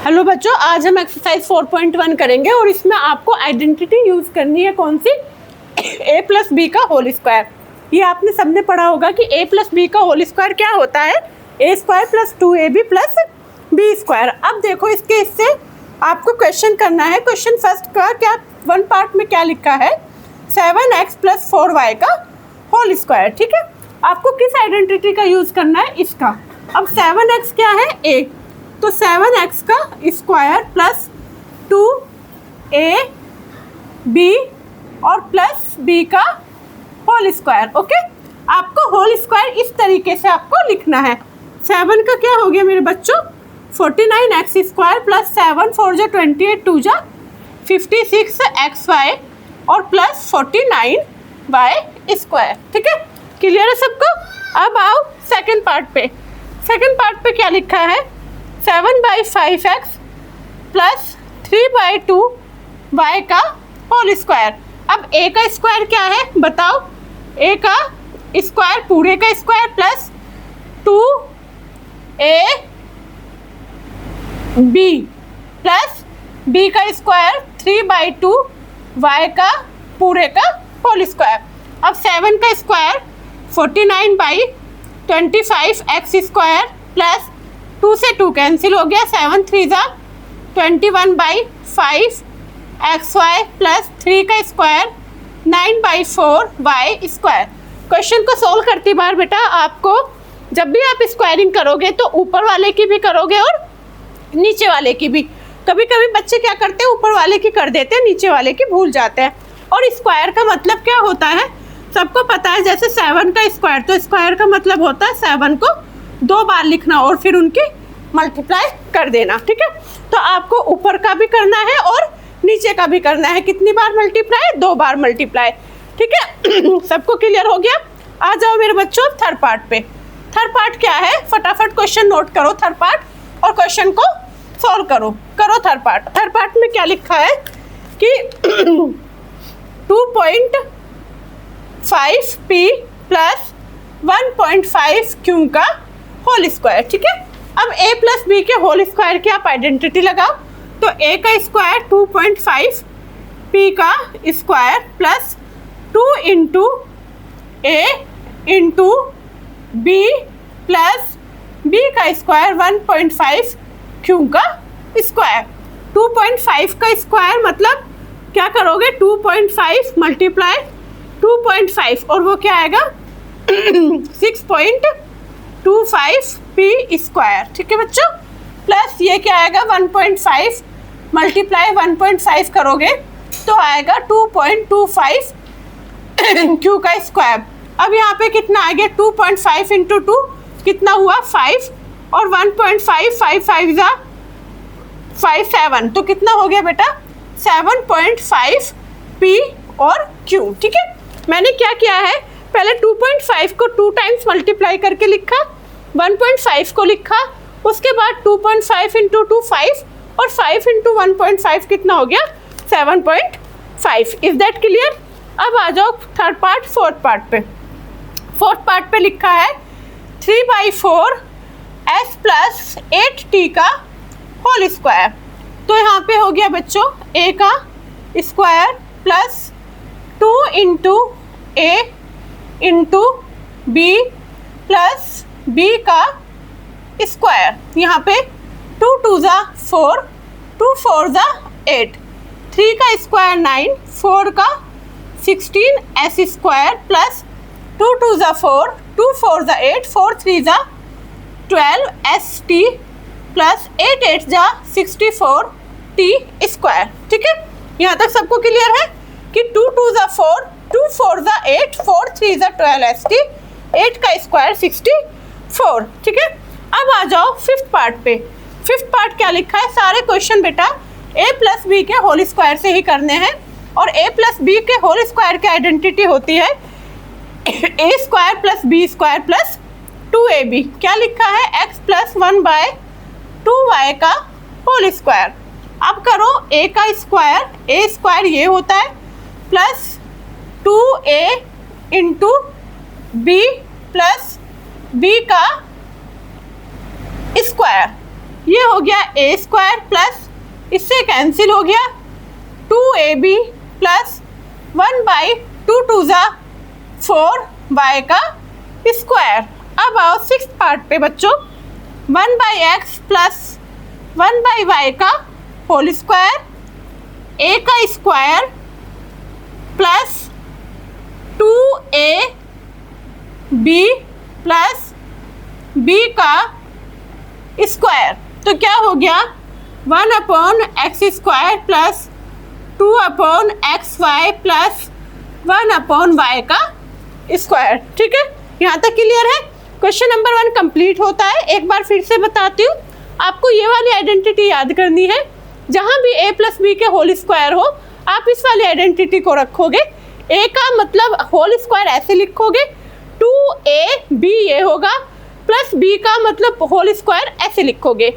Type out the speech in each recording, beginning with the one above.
Hello बच्चों, आज हम एक्सरसाइज 4.1 करेंगे और इसमें आपको आइडेंटिटी यूज करनी है। कौन सी? a प्लस बी का होल स्क्वायर। ये आपने सबने पढ़ा होगा कि a प्लस बी का होल स्क्वायर क्या होता है? a square plus 2ab plus b square. अब देखो इससे आपको क्वेश्चन करना है। क्वेश्चन फर्स्ट का क्या वन पार्ट में क्या लिखा है? 7x प्लस 4y का होल स्क्वायर। ठीक है, आपको किस आइडेंटिटी का यूज करना है? इसका। अब 7x क्या है? a, तो 7x का स्क्वायर प्लस 2ab और प्लस b का होल स्क्वायर। ओके, आपको होल स्क्वायर इस तरीके से आपको लिखना है। 7 का क्या हो गया मेरे बच्चों? 49x स्क्वायर प्लस 7 4 जा 28 2 जा 56xy और प्लस 49y स्क्वायर। ठीक है, क्लियर है सबको? अब आओ सेकंड पार्ट पे। सेकंड पार्ट पे क्या लिखा है? 7/5x प्लस 3/2y का होल स्क्वायर। अब a का स्क्वायर क्या है बताओ? a का स्क्वायर पूरे का square plus 2ab plus b का स्क्वायर 3/2y का पूरे का होल स्क्वायर। अब 7 का स्क्वायर 49/25x स्क्वायर प्लस 2 से 2 कैंसिल हो गया, 7 3 जा 21/5xy प्लस 3 का स्क्वायर 9/4y स्क्वायर। क्वेश्चन को सोल्व करती बार बेटा आपको जब भी आप स्क्वायरिंग करोगे तो ऊपर वाले की भी करोगे और नीचे वाले की भी। कभी कभी बच्चे क्या करते हैं, ऊपर वाले की कर देते हैं, नीचे वाले की भूल जाते हैं। और स्क्वायर का मतलब क्या होता है सबको पता है। जैसे 7 का स्क्वायर, तो स्क्वायर का मतलब होता है 7 को 2 बार लिखना और फिर उनकी मल्टीप्लाई कर देना। ठीक है, तो आपको ऊपर का भी करना है और नीचे का भी करना है। कितनी बार मल्टीप्लाई? 2 बार मल्टीप्लाई। ठीक है, सबको क्लियर हो गया? आ जाओ मेरे बच्चों थर्ड पार्ट पे। थर्ड पार्ट क्या है? फटाफट क्वेश्चन नोट करो थर्ड पार्ट और क्वेश्चन को सॉल्व करो थर्ड पार्ट। थर्ड पार्ट में क्या लिखा है कि 2.5p प्लस 1.5q का होल स्क्वायर। ठीक है, अब a प्लस बी के होल स्क्वायर की आप आइडेंटिटी लगाओ। तो a का स्क्वायर 2.5p का square plus 2 into a into b plus b का स्क्वायर 1.5q का स्क्वायर। 2.5 का स्क्वायर मतलब क्या करोगे? 2.5 मल्टीप्लाई 2.5 और वो क्या आएगा 6.25p स्क्वायर। ठीक है बच्चों, प्लस ये क्या आएगा 1.5 मल्टीप्लाई 1.5 करोगे तो आएगा 2.25q का स्क्वायर। अब यहाँ पे कितना आ गया? 2.5 इंटू 2 कितना हुआ? 5 और 1.5 5 5 जा 5 7 तो कितना हो गया बेटा? 7.5p और q। ठीक है, मैंने क्या किया है पहले 2.5 को 2 टाइम्स मल्टीप्लाई करके लिखा, 1.5 को लिखा, उसके बाद 2.5 इंटू 2 5 और 5 इंटू 1.5 कितना हो गया? 7.5। Is that clear? अब आ जाओ थर्ड पार्ट फोर्थ पार्ट पे। फोर्थ पार्ट पे लिखा है 3/4s प्लस 8t का होल स्क्वायर। तो यहाँ पे हो गया बच्चों a का square plus 2 into a into b plus b का स्क्वायर। यहाँ पे 2 2 जा 4 2 4 जा 8, 3 का स्क्वायर 9, 4 का 16s स्क्वायर प्लस 2 2 जा 4 2 4 जा 8 4 3 जा 12st प्लस 8 8 जा 64t स्क्वायर। ठीक है, यहाँ तक सबको क्लियर है कि 2 2 जा 4 2 4 जा 8 4 3 जा 12st 8 का स्क्वायर 64। ठीक है, अब आ जाओ फिफ्थ पार्ट पे। फिफ्थ पार्ट क्या लिखा है? सारे क्वेश्चन बेटा a प्लस बी के होल स्क्वायर से ही करने हैं और a प्लस बी के होल स्क्वायर की आइडेंटिटी होती है a square plus b square plus 2ab। क्या लिखा है? x प्लस 1/2y का होल स्क्वायर। अब करो a का स्क्वायर, a स्क्वायर ये होता है plus 2a into b plus b का स्क्वायर ये हो गया ए स्क्वायर प्लस इससे कैंसिल हो गया 2ab प्लस 1/2 2 ज़ा 4y का स्क्वायर। अब आओ सिक्स पार्ट पे बच्चों, 1/x प्लस 1/y का होल स्क्वायर, a का square plus 2ab plus b का स्क्वायर। तो क्या हो गया 1/x² plus 2/xy plus 1/y का स्क्वायर। ठीक है, यहाँ तक क्लियर है। क्वेश्चन नंबर 1 कंप्लीट होता है। एक बार फिर से बताती हूँ, आपको ये वाली आइडेंटिटी याद करनी है। जहाँ भी a प्लस बी के होल स्क्वायर हो आप इस वाली आइडेंटिटी को रखोगे। a का मतलब होल स्क्वायर ऐसे लिखोगे, 2ab ये होगा प्लस b का मतलब होल स्क्वायर ऐसे लिखोगे,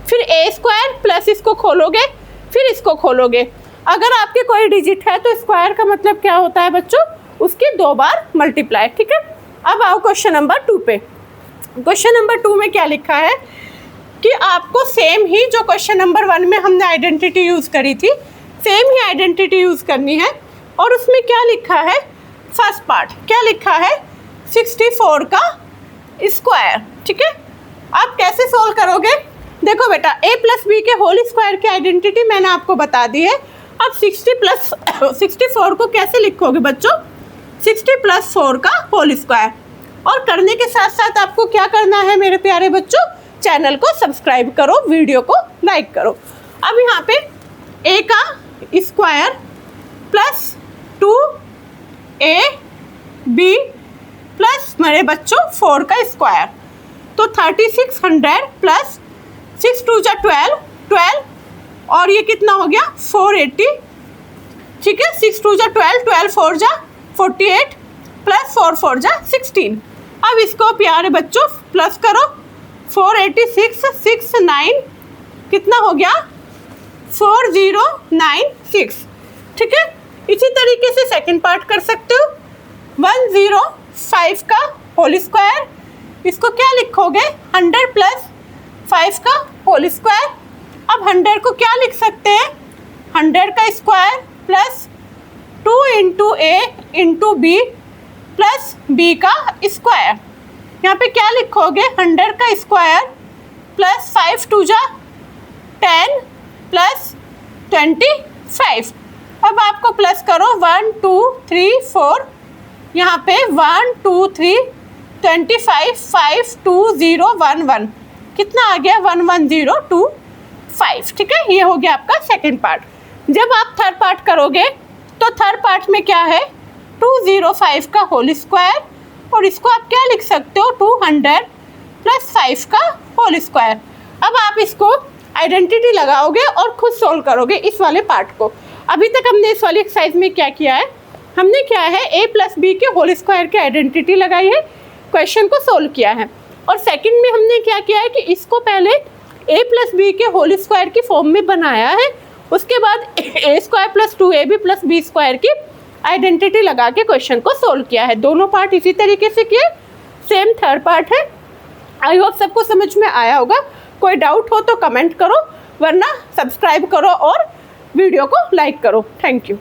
फिर a² प्लस इसको खोलोगे फिर इसको खोलोगे। अगर आपके कोई डिजिट है तो स्क्वायर का मतलब क्या होता है बच्चों, उसके 2 बार मल्टीप्लाई। ठीक है, अब आओ क्वेश्चन नंबर 2 पे। क्वेश्चन नंबर 2 में क्या लिखा है कि आपको सेम ही जो क्वेश्चन नंबर 1 में हमने आइडेंटिटी यूज़ करी थी, सेम ही आइडेंटिटी यूज़ करनी है। और उसमें क्या लिखा है, फर्स्ट पार्ट क्या लिखा है 64 का स्क्वायर। ठीक है, आप कैसे सोल्व करोगे, देखो बेटा a प्लस बी के होल स्क्वायर की आइडेंटिटी मैंने आपको बता दी है। अब 60 प्लस 64 को कैसे लिखोगे बच्चों, 60 प्लस 4 का होल स्क्वायर। और करने के साथ साथ आपको क्या करना है मेरे प्यारे बच्चों, चैनल को सब्सक्राइब करो, वीडियो को लाइक करो। अब यहाँ पे a का स्क्वायर प्लस 2ab प्लस मेरे बच्चों 4 का स्क्वायर, तो 3600 प्लस 6 2 जा 12 और ये कितना हो गया 480। ठीक है, 6 2 जा 12 4 जा 48 प्लस 4 4 जा 16। अब इसको प्यारे बच्चों प्लस करो, 486 6 9 कितना हो गया 4096। ठीक है, इसी तरीके से सेकंड पार्ट कर सकते हो, 105 का होल स्क्वायर, इसको क्या लिखोगे 100 प्लस 5 का होल स्क्वायर। अब 100 को क्या लिख सकते हैं, 100 का square plus 2 into a into b plus b का स्क्वायर। यहाँ पे क्या लिखोगे 100 का स्क्वायर प्लस 5 2 जा 10 प्लस 25। अब आपको प्लस करो 1 2 3 4, यहाँ पे 1 2 3 25 5 2 0 1 1 कितना आ गया 11025। ठीक है, ये हो गया आपका सेकंड पार्ट। जब आप थर्ड पार्ट करोगे तो थर्ड पार्ट में क्या है 205 का होल स्क्वायर, और इसको आप क्या लिख सकते हो 200 प्लस 5 का होल स्क्वायर। अब आप इसको आइडेंटिटी लगाओगे और खुद सोल्व करोगे इस वाले पार्ट को। अभी तक हमने इस वाली एक्सरसाइज में क्या किया है, हमने क्या है a प्लस बी के होल स्क्वायर की आइडेंटिटी लगाई है, क्वेश्चन को सोल्व किया है। और सेकंड में हमने क्या किया है कि इसको पहले a प्लस बी के होल स्क्वायर की फॉर्म में बनाया है, उसके बाद a² plus 2ab plus b² की आइडेंटिटी लगा के क्वेश्चन को सोल्व किया है। दोनों पार्ट इसी तरीके से किए, सेम थर्ड पार्ट है। आई होप सबको समझ में आया होगा। कोई डाउट हो तो कमेंट करो, वरना सब्सक्राइब करो और वीडियो को लाइक करो। Thank you.